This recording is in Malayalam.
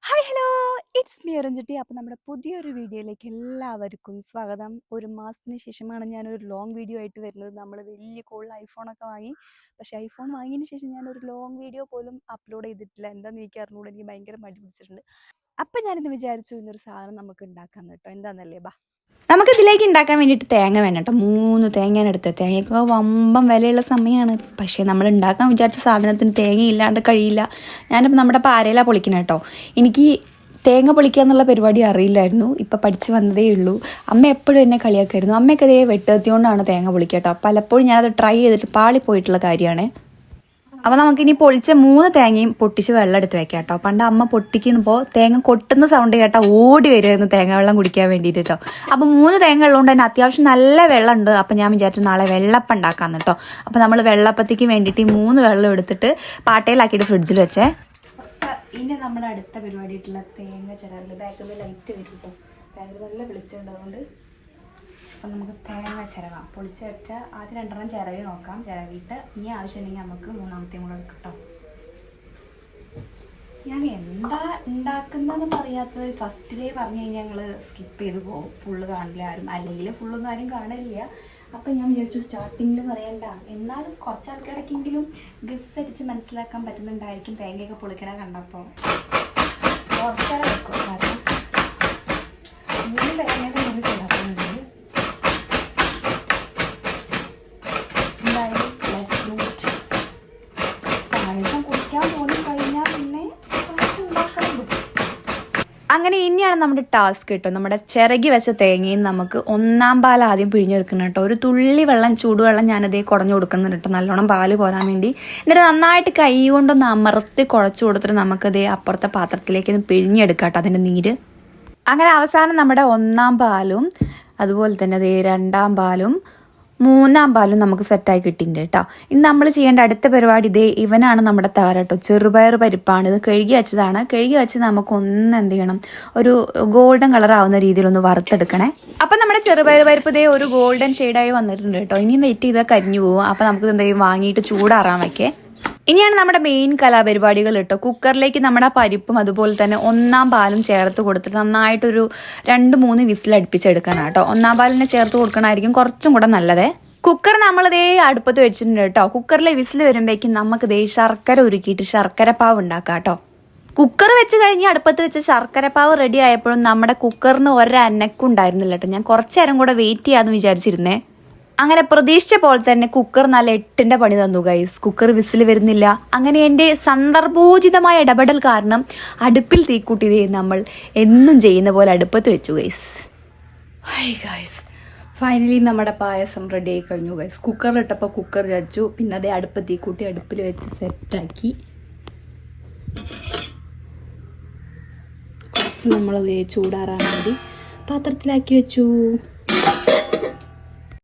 Hi hello, it's me Ranjiti. അപ്പോൾ നമ്മുടെ പുതിയൊരു വീഡിയോയിലേക്ക് എല്ലാവർക്കും സ്വാഗതം. ഒരു മാസത്തിന് ശേഷമാണ് ഞാനൊരു ലോങ് വീഡിയോ ആയിട്ട് വരുന്നത്. നമ്മൾ വലിയ കൂടുതൽ ഐഫോണൊക്കെ വാങ്ങി, പക്ഷേ ഐഫോൺ വാങ്ങിയതിന് ശേഷം ഞാനൊരു ലോങ് വീഡിയോ പോലും അപ്ലോഡ് ചെയ്തിട്ടില്ല. എന്താണെന്ന് എനിക്ക് അറിഞ്ഞുകൂടെ, എനിക്ക് ഭയങ്കര മടി പിടിച്ചിട്ടുണ്ട്. അപ്പം ഞാനിന്ന് വിചാരിച്ചു ഇന്നൊരു സാധനം നമുക്ക് ഉണ്ടാക്കാം കേട്ടോ. എന്താണെന്നല്ലേ, ബാ നമുക്കിതിലേക്ക് ഉണ്ടാക്കാൻ വേണ്ടിയിട്ട് തേങ്ങ വേണം കേട്ടോ. 3 തേങ്ങയാണ് എടുത്തത്. തേങ്ങയൊക്കെ വമ്പം വിലയുള്ള സമയമാണ്, പക്ഷേ നമ്മൾ ഉണ്ടാക്കാൻ വിചാരിച്ച സാധനത്തിന് തേങ്ങ ഇല്ലാണ്ട് കഴിയില്ല. ഞാനിപ്പോൾ നമ്മുടെ പാരയിലാണ് പൊളിക്കുന്നത് കേട്ടോ. എനിക്ക് തേങ്ങ പൊളിക്കുക എന്നുള്ള പരിപാടി അറിയില്ലായിരുന്നു, ഇപ്പം പഠിച്ച് വന്നതേ ഉള്ളൂ. അമ്മ എപ്പോഴും എന്നെ കളിയാക്കായിരുന്നു. അമ്മയൊക്കെ അതേ വെട്ടുകത്തിയോണ്ടാണ് തേങ്ങ പൊളിക്കുക കേട്ടോ. പലപ്പോഴും ഞാനത് ട്രൈ ചെയ്തിട്ട് പാളിപ്പോയിട്ടുള്ള കാര്യമാണ്. അപ്പോൾ നമുക്കിനി പൊളിച്ച 3 തേങ്ങയും പൊട്ടിച്ച് വെള്ളം എടുത്ത് വെക്കാം കേട്ടോ. പണ്ട് അമ്മ പൊട്ടിക്കുമ്പോൾ തേങ്ങ കൊട്ടുന്ന സൗണ്ട് കേട്ടാൽ ഓടി വരുമായിരുന്നു തേങ്ങ വെള്ളം കുടിക്കാൻ വേണ്ടിയിട്ട് കേട്ടോ. അപ്പോൾ 3 തേങ്ങ ഉള്ളതുകൊണ്ട് തന്നെ അത്യാവശ്യം നല്ല വെള്ളമുണ്ട്. അപ്പം ഞാൻ വിചാരിച്ചു നാളെ വെള്ളപ്പം ഉണ്ടാക്കാമെന്ന് കേട്ടോ. അപ്പോൾ നമ്മൾ വെള്ളപ്പത്തേക്ക് വേണ്ടിയിട്ട് 3 വെള്ളം എടുത്തിട്ട് പാട്ടയിലാക്കിയിട്ട് ഫ്രിഡ്ജിൽ വെച്ചേ. ഇനി നമ്മുടെ അടുത്ത പരിപാടിയായിട്ടുള്ള തേങ്ങ ചിരവൽ ബാക്കിൽ ലൈറ്റ് വരും കേട്ടോ. ബാക്കിൽ നല്ല വെളിച്ചുണ്ട്. അപ്പം നമുക്ക് തേങ്ങ ചിരവാം. പൊളിച്ച് വെച്ച ആദ്യം 2 ചിരവി നോക്കാം. ചിരവിയിട്ട് ഇനി ആവശ്യമുണ്ടെങ്കിൽ നമുക്ക് 3ാമത്തെയും കൂടെ എടുക്കാം കേട്ടോ. ഞാൻ എന്താ ഉണ്ടാക്കുന്നതെന്ന് അറിയാത്തത് ഫസ്റ്റിലേ പറഞ്ഞു കഴിഞ്ഞാൽ ഞങ്ങൾ സ്കിപ്പ് ചെയ്ത് പോകും. ഫുള്ള് കാണില്ല ആരും, അല്ലെങ്കിൽ ഫുള്ളൊന്നും ആരും കാണില്ല. അപ്പം ഞാൻ വിചാരിച്ചു സ്റ്റാർട്ടിങ്ങിൽ പറയണ്ട, എന്നാലും കുറച്ച് ആൾക്കാരൊക്കെയെങ്കിലും ഗസ് അടിച്ച് മനസ്സിലാക്കാൻ പറ്റുന്നുണ്ടായിരിക്കും തേങ്ങയൊക്കെ പൊളിക്കണ കണ്ടപ്പോൾ. കുറച്ചേരം വെക്കും, കാരണം 3 തേങ്ങയുടെ മുന്നിൽ ചേർക്കുന്നുണ്ട്. അങ്ങനെ ഇനിയാണ് നമ്മുടെ ടാസ്ക് കേട്ടോ. നമ്മുടെ ചിരകി വെച്ച തേങ്ങയും നമുക്ക് 1-ാം പാൽ ആദ്യം പിഴിഞ്ഞെടുക്കണം കേട്ടോ. ഒരു തുള്ളി വെള്ളം, ചൂടുവെള്ളം ഞാനതേ കുടഞ്ഞു കൊടുക്കുന്നുണ്ട് കേട്ടോ, നല്ലോണം പാല് പോരാൻ വേണ്ടി. എന്നിട്ട് നന്നായിട്ട് കൈ കൊണ്ടൊന്ന് അമർത്തി കുഴച്ച് കൊടുത്തിട്ട് നമുക്കതേ അപ്പുറത്തെ പാത്രത്തിലേക്ക് ഒന്ന് പിഴിഞ്ഞെടുക്കാം കേട്ടോ അതിൻ്റെ നീര്. അങ്ങനെ അവസാനം നമ്മുടെ 1-ാം പാലും അതുപോലെ തന്നെ അതേ 2-ാം പാലും 3-ാം പാലും നമുക്ക് സെറ്റായി കിട്ടിയിട്ടുണ്ട് കേട്ടോ. ഇനി നമ്മൾ ചെയ്യേണ്ട അടുത്ത പരിപാടി ഇതേ ഇവനാണ് നമ്മുടെ താര കേട്ടോ. ചെറുപയർ പരിപ്പാണ് ഇത്. കഴുകി വെച്ചതാണ്. കഴുകി വെച്ച് നമുക്കൊന്ന് എന്ത് ചെയ്യണം, ഒരു ഗോൾഡൻ കളർ ആവുന്ന രീതിയിലൊന്ന് വറുത്തെടുക്കണേ. അപ്പം നമ്മുടെ ചെറുപയർ പരിപ്പ് ഇതേ ഒരു ഗോൾഡൻ ഷെയ്ഡായി വന്നിട്ടുണ്ട് കേട്ടോ. ഇനി നെറ്റ് ചെയ്താൽ കരിഞ്ഞു പോകും. അപ്പം നമുക്ക് എന്തെങ്കിലും വാങ്ങിയിട്ട് ചൂടാറാൻ വയ്ക്കേ. ഇനിയാണ് നമ്മുടെ മെയിൻ കലാപരിപാടികൾ കേട്ടോ. കുക്കറിലേക്ക് നമ്മുടെ പരിപ്പും അതുപോലെ തന്നെ 1-ാം പാലും ചേർത്ത് കൊടുത്തിട്ട് നന്നായിട്ടൊരു 2-3 വിസിൽ അടുപ്പിച്ചെടുക്കണം കേട്ടോ. 1-ാം പാലിനെ ചേർത്ത് കൊടുക്കണമായിരിക്കും കുറച്ചും കൂടെ നല്ലത്. കുക്കർ നമ്മളിതേ അടുപ്പത്ത് വെച്ചിട്ടുണ്ട് കേട്ടോ. കുക്കറിലെ വിസിൽ വരുമ്പോഴേക്കും നമുക്കിതേ ശർക്കര ഉരുക്കിയിട്ട് ശർക്കരപ്പാവ് ഉണ്ടാക്കാം കേട്ടോ. കുക്കർ വെച്ച് കഴിഞ്ഞ് അടുപ്പത്ത് വെച്ച് ശർക്കരപ്പാവ് റെഡി ആയപ്പോഴും നമ്മുടെ കുക്കറിന് ഒരനക്കം ഉണ്ടായിരുന്നില്ല കേട്ടോ. ഞാൻ കുറച്ച് നേരം കൂടെ വെയിറ്റ് ചെയ്യാമെന്ന് വിചാരിച്ചിരുന്നേ. അങ്ങനെ പ്രതീക്ഷിച്ച പോലെ തന്നെ കുക്കർ നല്ല 8ന്റെ പണി തന്നു ഗൈസ്. കുക്കർ വിസിൽ വരുന്നില്ല. അങ്ങനെ എൻ്റെ സന്ദർഭോചിതമായ ഇടപെടൽ കാരണം അടുപ്പിൽ തീക്കൂട്ടിയതേ നമ്മൾ എന്നും ചെയ്യുന്ന പോലെ അടുപ്പത്ത് വെച്ചു ഗൈസ്. ഹായ് ഗൈസ്, ഫൈനലി നമ്മുടെ പായസം റെഡി ആയി കഴിഞ്ഞു ഗൈസ്. കുക്കറിലിട്ടപ്പോൾ കുക്കർ ചച്ചു, പിന്നെ അതേ അടുപ്പ് തീക്കൂട്ടി അടുപ്പിൽ വെച്ച് സെറ്റാക്കി. കുറച്ച് നമ്മളത് ചൂടാറാൻ വേണ്ടി പാത്രത്തിലാക്കി വെച്ചു.